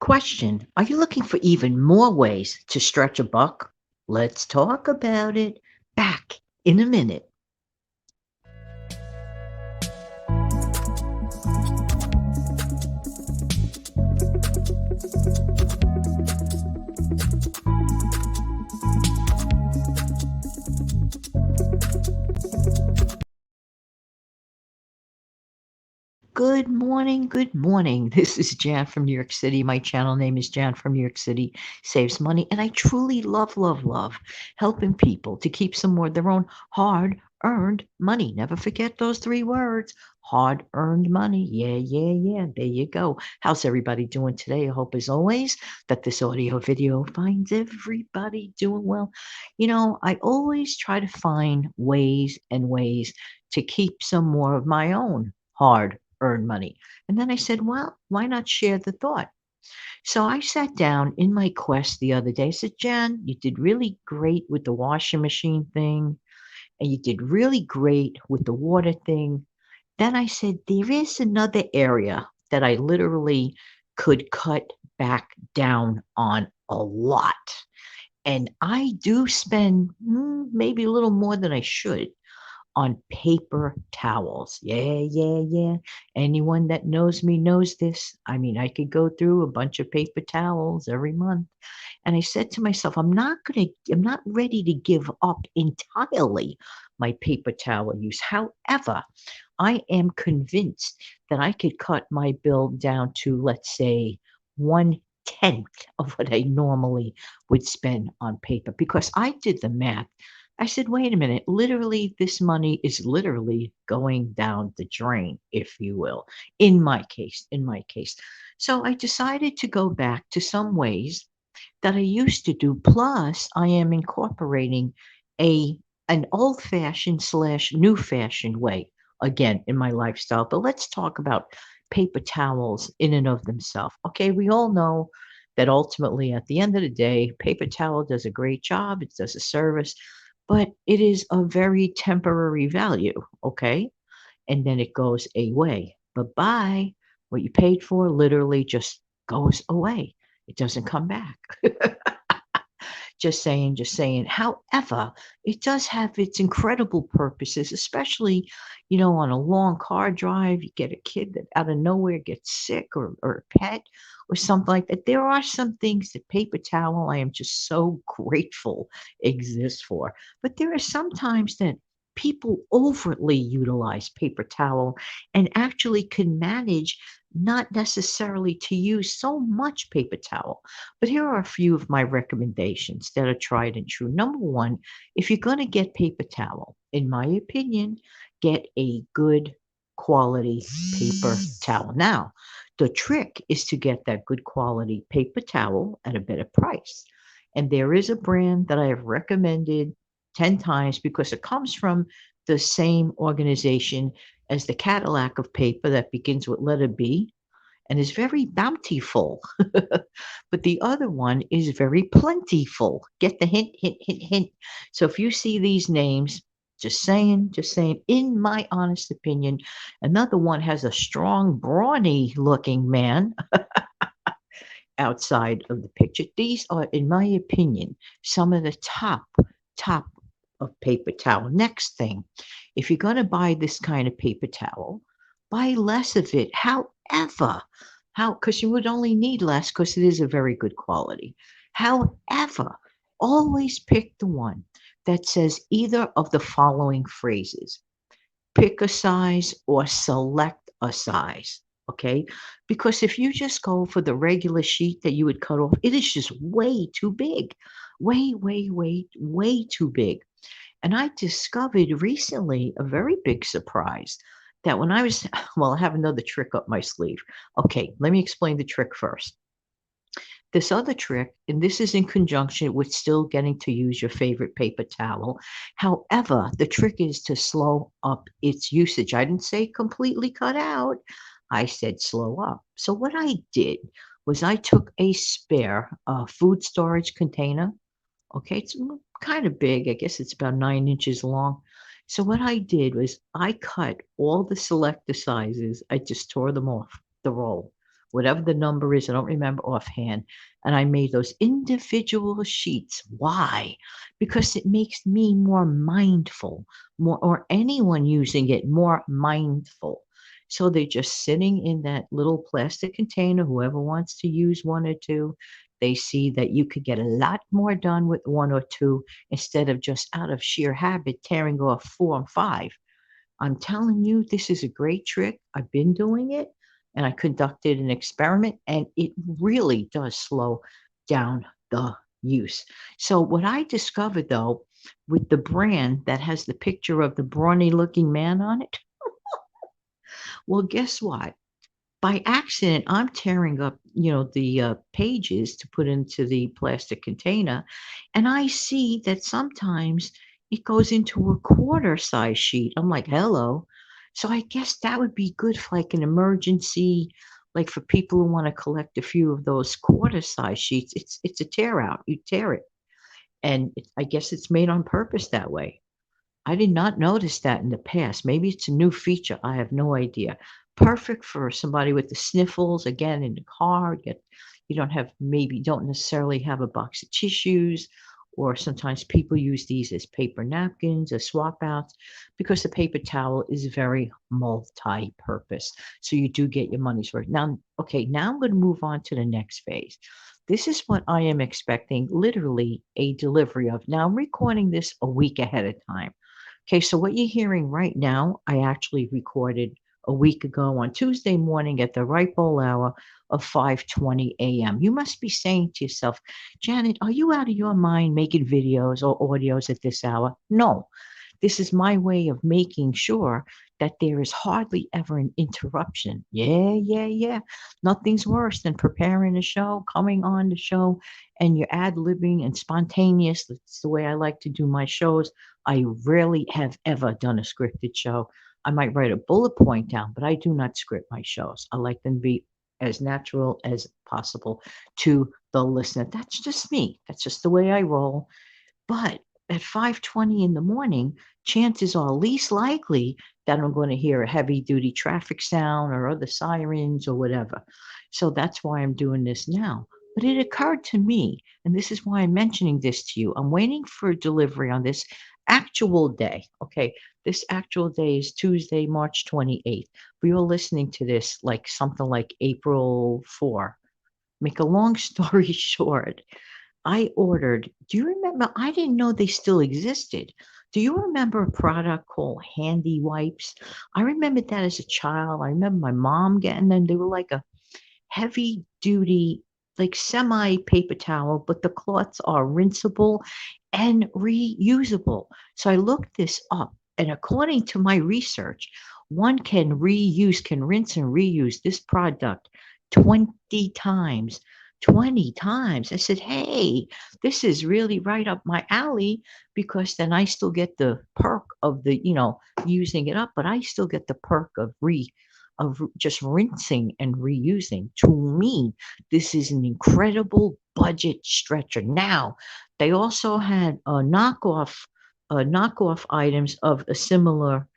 Question: Are you looking for even more ways to stretch a buck? Let's talk about it. Back in a minute. Good morning. Good morning. This is Jan from New York City. My channel name is Jan from New York City Saves Money. And I truly love helping people to keep some more of their own hard earned money. Never forget those three words: hard earned money. Yeah. There you go. How's everybody doing today? I hope, as always, that this audio video finds everybody doing well. I always try to find ways to keep some more of my own hard earn money. And then I said, well, why not share the thought? So I sat down in my quest the other day. I said, Jan, you did really great with the washing machine thing, and you did really great with the water thing. Then I said, there is another area that I literally could cut back down on a lot. And I do spend maybe a little more than I should on paper towels. Yeah. Anyone that knows me knows this. I mean, I could go through a bunch of paper towels every month. And I said to myself, I'm not ready to give up entirely my paper towel use. However, I am convinced that I could cut my bill down to, let's say, 1/10 of what I normally would spend on paper, because I did the math. I said, wait a minute, literally, this money is literally going down the drain, if you will, in my case. So I decided to go back to some ways that I used to do. Plus, I am incorporating a an old fashioned slash new fashioned way again in my lifestyle. But let's talk about paper towels in and of themselves. Okay, we all know that ultimately, at the end of the day, paper towel does a great job. It does a service, but it is a very temporary value. Okay, and then it goes away. Bye bye. What you paid for literally just goes away. It doesn't come back. Just saying. However, it does have its incredible purposes, especially, on a long car drive. You get a kid that out of nowhere gets sick, or a pet or something like that. There are some things that paper towel, I am just so grateful exists for. But there are some times that people overtly utilize paper towel and actually can manage not necessarily to use so much paper towel. But here are a few of my recommendations that are tried and true. Number one, if you're going to get paper towel, in my opinion, get a good quality paper towel. Now, the trick is to get that good quality paper towel at a better price. And there is a brand that I have recommended 10 times because it comes from the same organization as the Cadillac of paper that begins with letter B and is very bountiful. But the other one is very plentiful. Get the hint, hint, hint, hint. So if you see these names, just saying, in my honest opinion, another one has a strong, brawny looking man outside of the picture. These are, in my opinion, some of the top of paper towel. Next thing, if you're going to buy this kind of paper towel, buy less of it. However, because you would only need less because it is a very good quality. However, always pick the one that says either of the following phrases: pick a size or select a size. Okay. Because if you just go for the regular sheet that you would cut off, it is just way too big. Way too big. And I discovered recently a very big surprise that when I was, well, I have another trick up my sleeve. Okay. Let me explain the trick first. This other trick, and this is in conjunction with still getting to use your favorite paper towel. However, the trick is to slow up its usage. I didn't say completely cut out, I said slow up. So, what I did was I took a spare food storage container. Okay, it's kind of big. I guess it's about 9 inches long. So, what I did was I cut all the selector sizes, I just tore them off the roll. whatever the number is, I don't remember offhand. And I made those individual sheets. Why? Because it makes me more mindful, more, or anyone using it more mindful. So they're just sitting in that little plastic container. Whoever wants to use one or two, they see that you could get a lot more done with one or two instead of just out of sheer habit tearing off four and five. I'm telling you, this is a great trick. I've been doing it and I conducted an experiment and it really does slow down the use. So, what I discovered though, with the brand that has the picture of the brawny looking man on it, well, guess what? By accident, I'm tearing up, the pages to put into the plastic container, and I see that sometimes it goes into a quarter size sheet. I'm like, hello. So I guess that would be good for like an emergency, like for people who want to collect a few of those quarter size sheets. It's a tear out. You tear it, and I guess it's made on purpose that way. I did not notice that in the past. Maybe it's a new feature. I have no idea. Perfect for somebody with the sniffles, again, in the car. You don't have, maybe don't necessarily have a box of tissues, or sometimes people use these as paper napkins or swap outs because the paper towel is very multi-purpose. So you do get your money's worth. Now, okay, now I'm going to move on to the next phase. This is what I am expecting literally a delivery of. Now I'm recording this a week ahead of time. Okay, so what you're hearing right now, I actually recorded a week ago on Tuesday morning at the ripe old hour of 5:20 a.m. You must be saying to yourself, Janet, are you out of your mind making videos or audios at this hour? No, this is my way of making sure that there is hardly ever an interruption. Yeah, yeah, yeah. Nothing's worse than preparing a show, coming on the show, and you're ad libbing and spontaneous. That's the way I like to do my shows. I rarely have ever done a scripted show. I might write a bullet point down, but I do not script my shows. I like them to be as natural as possible to the listener. That's just me. That's just the way I roll. But at 5:20 in the morning, chances are least likely that I'm going to hear a heavy duty traffic sound or other sirens or whatever. So that's why I'm doing this now. But it occurred to me, and this is why I'm mentioning this to you. I'm waiting for a delivery on this actual day. Okay, this actual day is Tuesday, March 28th. We are listening to this like something like April 4. Make a long story short, I ordered, do you remember? I didn't know they still existed. Do you remember a product called Handy Wipes? I remember that as a child. I remember my mom getting them. They were like a heavy duty, like semi paper towel, but the cloths are rinsable and reusable. So I looked this up, and according to my research, one can rinse and reuse this product 20 times. 20 times. I said, hey, this is really right up my alley because then I still get the perk of using it up, but I still get the perk of just rinsing and reusing. To me, this is an incredible budget stretcher. Now, they also had knockoff items of a similar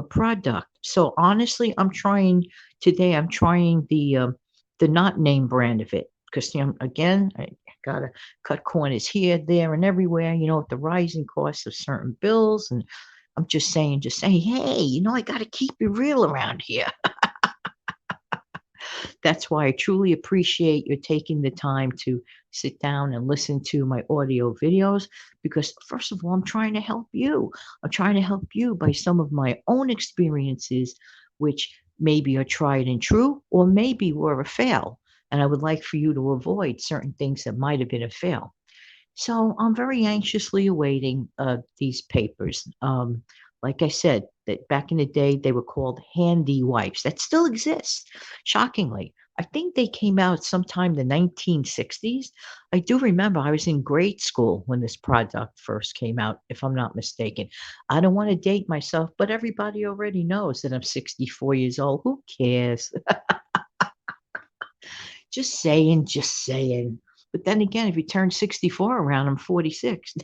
product. So honestly, I'm trying the not name brand of it because again, I gotta cut corners here, there, and everywhere. With the rising cost of certain bills, and I'm just saying, hey, I gotta keep it real around here. That's why I truly appreciate you taking the time to sit down and listen to my audio videos because, first of all, I'm trying to help you. I'm trying to help you by some of my own experiences, which maybe are tried and true or maybe were a fail. And I would like for you to avoid certain things that might have been a fail. So I'm very anxiously awaiting these papers. Like I said, that back in the day they were called handy wipes. That still exists. Shockingly, I think they came out sometime in the 1960s. I do remember I was in grade school when this product first came out, if I'm not mistaken. I don't want to date myself, but everybody already knows that I'm 64 years old. Who cares? Just saying, just saying. But then again, if you turn 64 around, I'm 46.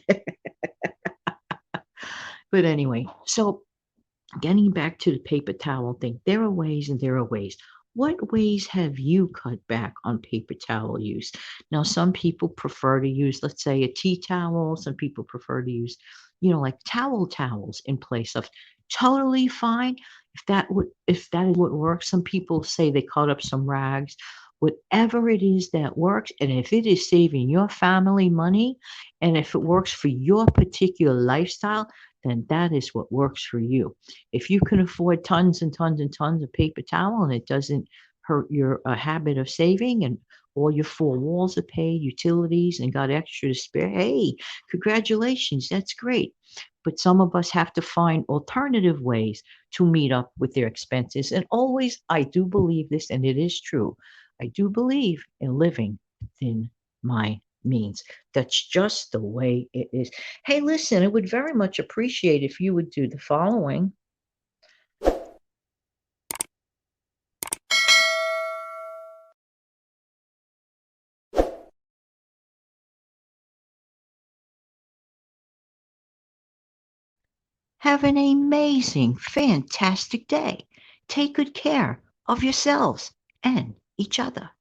But anyway, so getting back to the paper towel thing, there are ways and there are ways. What ways have you cut back on paper towel use? Now, some people prefer to use, let's say, a tea towel. Some people prefer to use, like towels in place of. Totally fine. If that is what works. Some people say they cut up some rags. Whatever it is that works, and if it is saving your family money, and if it works for your particular lifestyle, then that is what works for you. If you can afford tons and tons and tons of paper towel and it doesn't hurt your habit of saving, and all your four walls are paid, utilities, and got extra to spare, hey, congratulations, that's great. But some of us have to find alternative ways to meet up with their expenses. And always, I do believe this, and it is true. I do believe in living within my means. That's just the way it is. Hey, listen, I would very much appreciate if you would do the following. Have an amazing, fantastic day. Take good care of yourselves and each other.